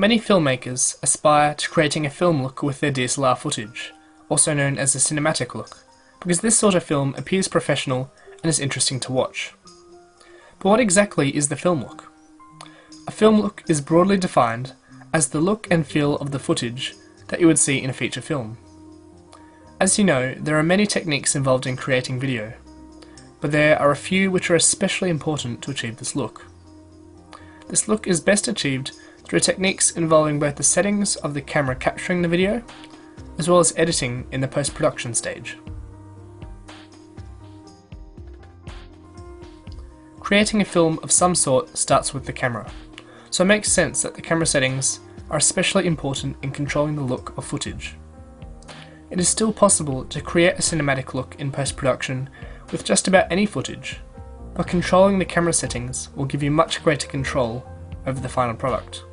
Many filmmakers aspire to creating a film look with their DSLR footage, also known as a cinematic look, because this sort of film appears professional and is interesting to watch. But what exactly is the film look? A film look is broadly defined as the look and feel of the footage that you would see in a feature film. As you know, there are many techniques involved in creating video, but there are a few which are especially important to achieve this look. This look is best achieved through techniques involving both the settings of the camera capturing the video, as well as editing in the post-production stage. Creating a film of some sort starts with the camera, so it makes sense that the camera settings are especially important in controlling the look of footage. It is still possible to create a cinematic look in post-production with just about any footage, but controlling the camera settings will give you much greater control over the final product.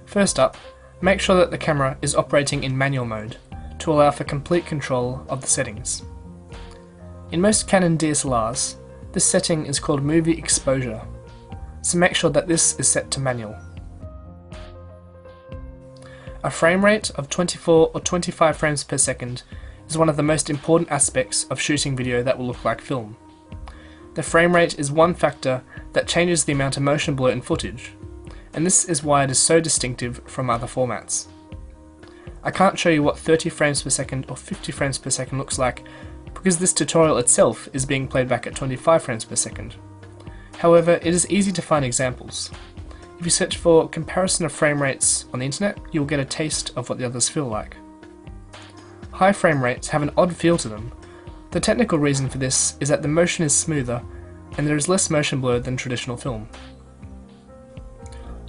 First up, make sure that the camera is operating in manual mode to allow for complete control of the settings. In most Canon DSLRs, this setting is called movie exposure, so make sure that this is set to manual. A frame rate of 24 or 25 frames per second is one of the most important aspects of shooting video that will look like film. The frame rate is one factor that changes the amount of motion blur in footage, and this is why it is so distinctive from other formats. I can't show you what 30 frames per second or 50 frames per second looks like because this tutorial itself is being played back at 25 frames per second. However, it is easy to find examples. If you search for comparison of frame rates on the internet, you will get a taste of what the others feel like. High frame rates have an odd feel to them. The technical reason for this is that the motion is smoother and there is less motion blur than traditional film.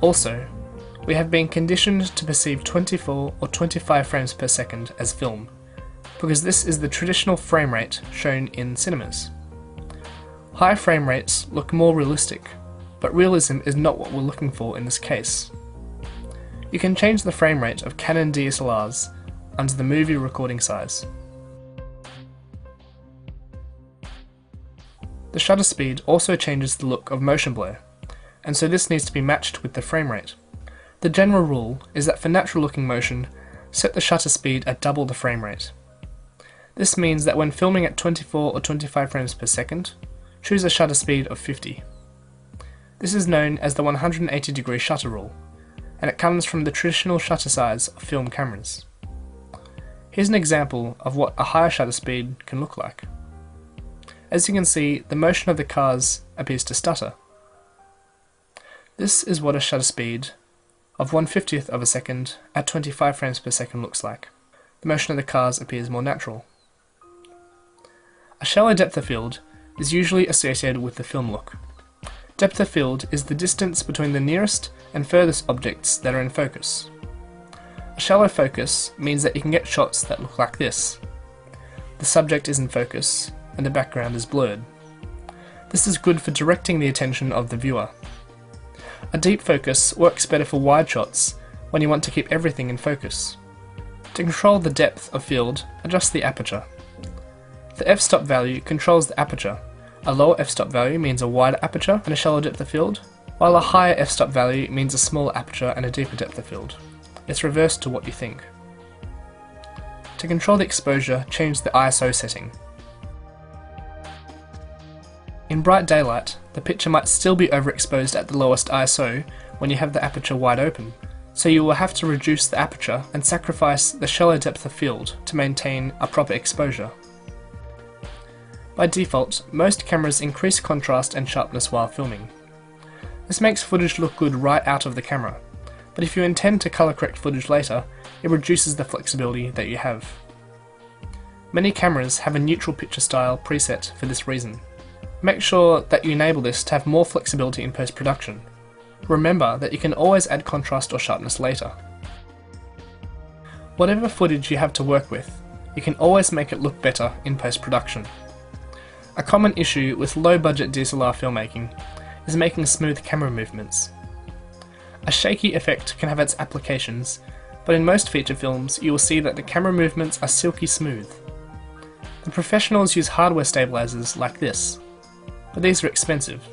Also, we have been conditioned to perceive 24 or 25 frames per second as film, because this is the traditional frame rate shown in cinemas. High frame rates look more realistic, but realism is not what we're looking for in this case. You can change the frame rate of Canon DSLRs under the movie recording size. The shutter speed also changes the look of motion blur, and so this needs to be matched with the frame rate. The general rule is that for natural looking motion, set the shutter speed at double the frame rate. This means that when filming at 24 or 25 frames per second, choose a shutter speed of 50. This is known as the 180-degree shutter rule, and it comes from the traditional shutter size of film cameras. Here's an example of what a higher shutter speed can look like. As you can see, the motion of the cars appears to stutter. This is what a shutter speed of 1/50th of a second at 25 frames per second looks like. The motion of the cars appears more natural. A shallow depth of field is usually associated with the film look. Depth of field is the distance between the nearest and furthest objects that are in focus. A shallow focus means that you can get shots that look like this. The subject is in focus and the background is blurred. This is good for directing the attention of the viewer. A deep focus works better for wide shots when you want to keep everything in focus. To control the depth of field, adjust the aperture. The f-stop value controls the aperture. A lower f-stop value means a wider aperture and a shallow depth of field, while a higher f-stop value means a smaller aperture and a deeper depth of field. It's reversed to what you think. To control the exposure, change the ISO setting. In bright daylight, the picture might still be overexposed at the lowest ISO when you have the aperture wide open, so you will have to reduce the aperture and sacrifice the shallow depth of field to maintain a proper exposure. By default, most cameras increase contrast and sharpness while filming. This makes footage look good right out of the camera, but if you intend to color correct footage later, it reduces the flexibility that you have. Many cameras have a neutral picture style preset for this reason. Make sure that you enable this to have more flexibility in post-production. Remember that you can always add contrast or sharpness later. Whatever footage you have to work with, you can always make it look better in post-production. A common issue with low-budget DSLR filmmaking is making smooth camera movements. A shaky effect can have its applications, but in most feature films you will see that the camera movements are silky smooth. The professionals use hardware stabilizers like this, but these are expensive.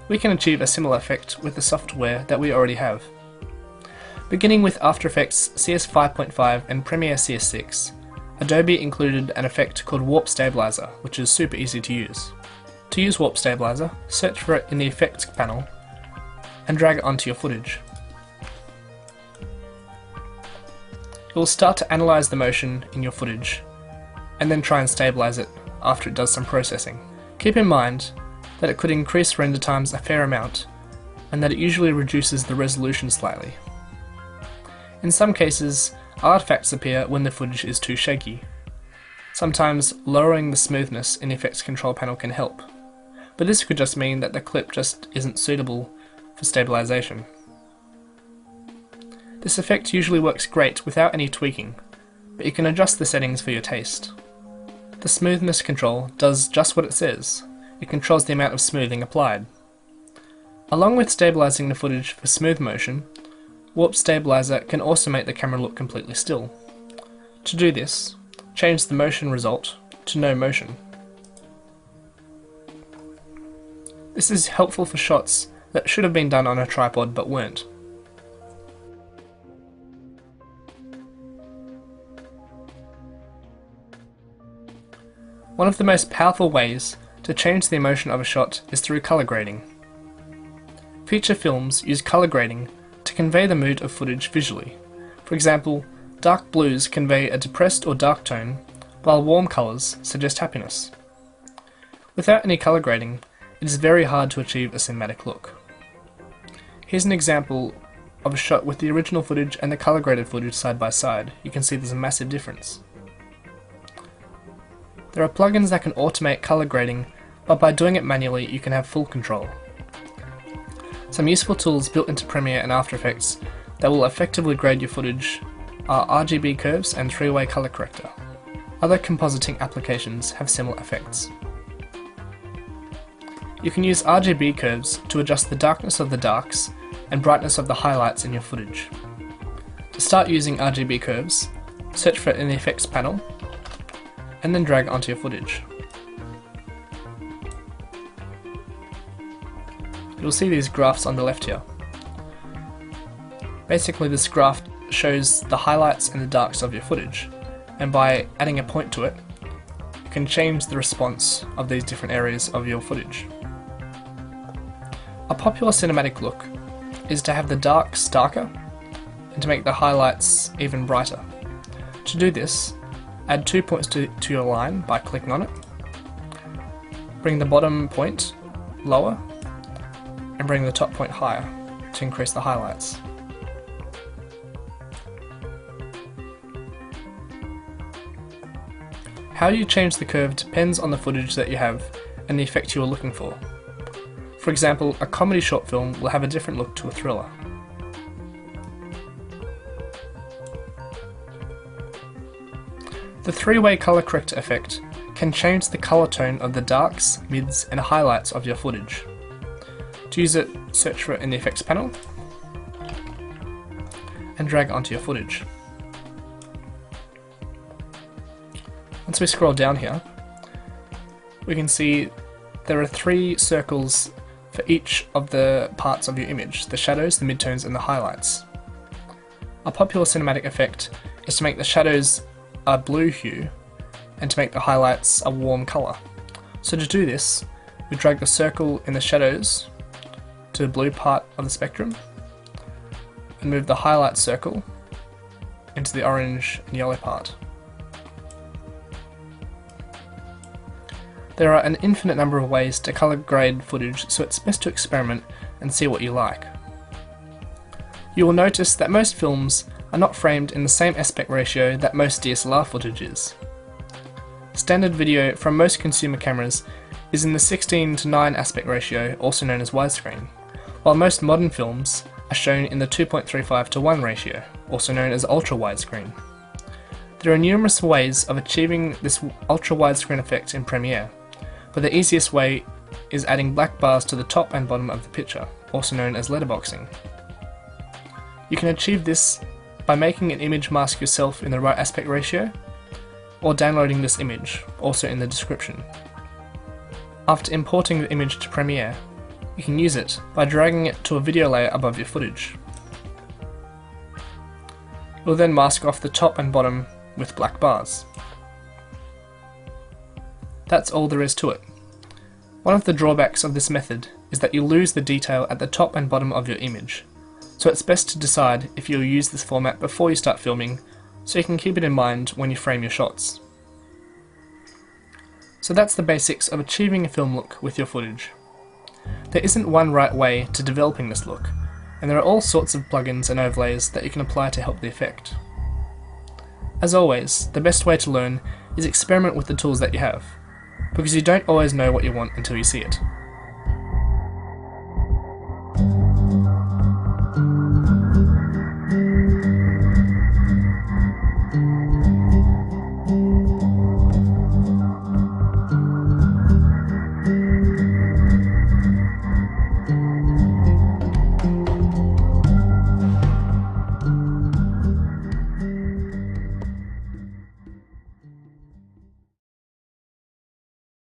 We can achieve a similar effect with the software that we already have. Beginning with After Effects CS 5.5 and Premiere CS6, Adobe included an effect called Warp Stabilizer, which is super easy to use. To use Warp Stabilizer, search for it in the Effects panel and drag it onto your footage. It will start to analyze the motion in your footage and then try and stabilize it after it does some processing. Keep in mind that it could increase render times a fair amount and that it usually reduces the resolution slightly. In some cases, artifacts appear when the footage is too shaky. Sometimes lowering the smoothness in the effects control panel can help, but this could just mean that the clip just isn't suitable for stabilization. This effect usually works great without any tweaking, but you can adjust the settings for your taste. The smoothness control does just what it says. It controls the amount of smoothing applied. Along with stabilizing the footage for smooth motion, Warp Stabilizer can also make the camera look completely still. To do this, change the motion result to no motion. This is helpful for shots that should have been done on a tripod but weren't. One of the most powerful ways to change the emotion of a shot is through color grading. Feature films use color grading to convey the mood of footage visually. For example, dark blues convey a depressed or dark tone, while warm colours suggest happiness. Without any color grading, it is very hard to achieve a cinematic look. Here's an example of a shot with the original footage and the color graded footage side by side. You can see there's a massive difference. There are plugins that can automate color grading, but by doing it manually you can have full control. Some useful tools built into Premiere and After Effects that will effectively grade your footage are RGB curves and three-way color corrector. Other compositing applications have similar effects. You can use RGB curves to adjust the darkness of the darks and brightness of the highlights in your footage. To start using RGB curves, search for it in the Effects panel and then drag onto your footage. You'll see these graphs on the left here. Basically, this graph shows the highlights and the darks of your footage, and by adding a point to it, you can change the response of these different areas of your footage. A popular cinematic look is to have the darks darker and to make the highlights even brighter. To do this, add 2 points to your line by clicking on it, bring the bottom point lower, and bring the top point higher to increase the highlights. How you change the curve depends on the footage that you have and the effect you are looking for. For example, a comedy short film will have a different look to a thriller. The three-way color corrector effect can change the color tone of the darks, mids, and highlights of your footage. To use it, search for it in the Effects panel and drag onto your footage. Once we scroll down here, we can see there are 3 circles for each of the parts of your image: the shadows, the midtones, and the highlights. A popular cinematic effect is to make the shadows a blue hue and to make the highlights a warm colour. So to do this, we drag the circle in the shadows to the blue part of the spectrum and move the highlight circle into the orange and yellow part. There are an infinite number of ways to color grade footage, so it's best to experiment and see what you like. You will notice that most films are not framed in the same aspect ratio that most DSLR footage is. Standard video from most consumer cameras is in the 16:9 aspect ratio, also known as widescreen, while most modern films are shown in the 2.35:1 ratio, also known as ultra-widescreen. There are numerous ways of achieving this ultra-widescreen effect in Premiere, but the easiest way is adding black bars to the top and bottom of the picture, also known as letterboxing. You can achieve this by making an image mask yourself in the right aspect ratio, or downloading this image, also in the description. After importing the image to Premiere, you can use it by dragging it to a video layer above your footage. You'll then mask off the top and bottom with black bars. That's all there is to it. One of the drawbacks of this method is that you lose the detail at the top and bottom of your image, so it's best to decide if you'll use this format before you start filming, so you can keep it in mind when you frame your shots. So that's the basics of achieving a film look with your footage. There isn't one right way to developing this look, and there are all sorts of plugins and overlays that you can apply to help the effect. As always, the best way to learn is experiment with the tools that you have, because you don't always know what you want until you see it.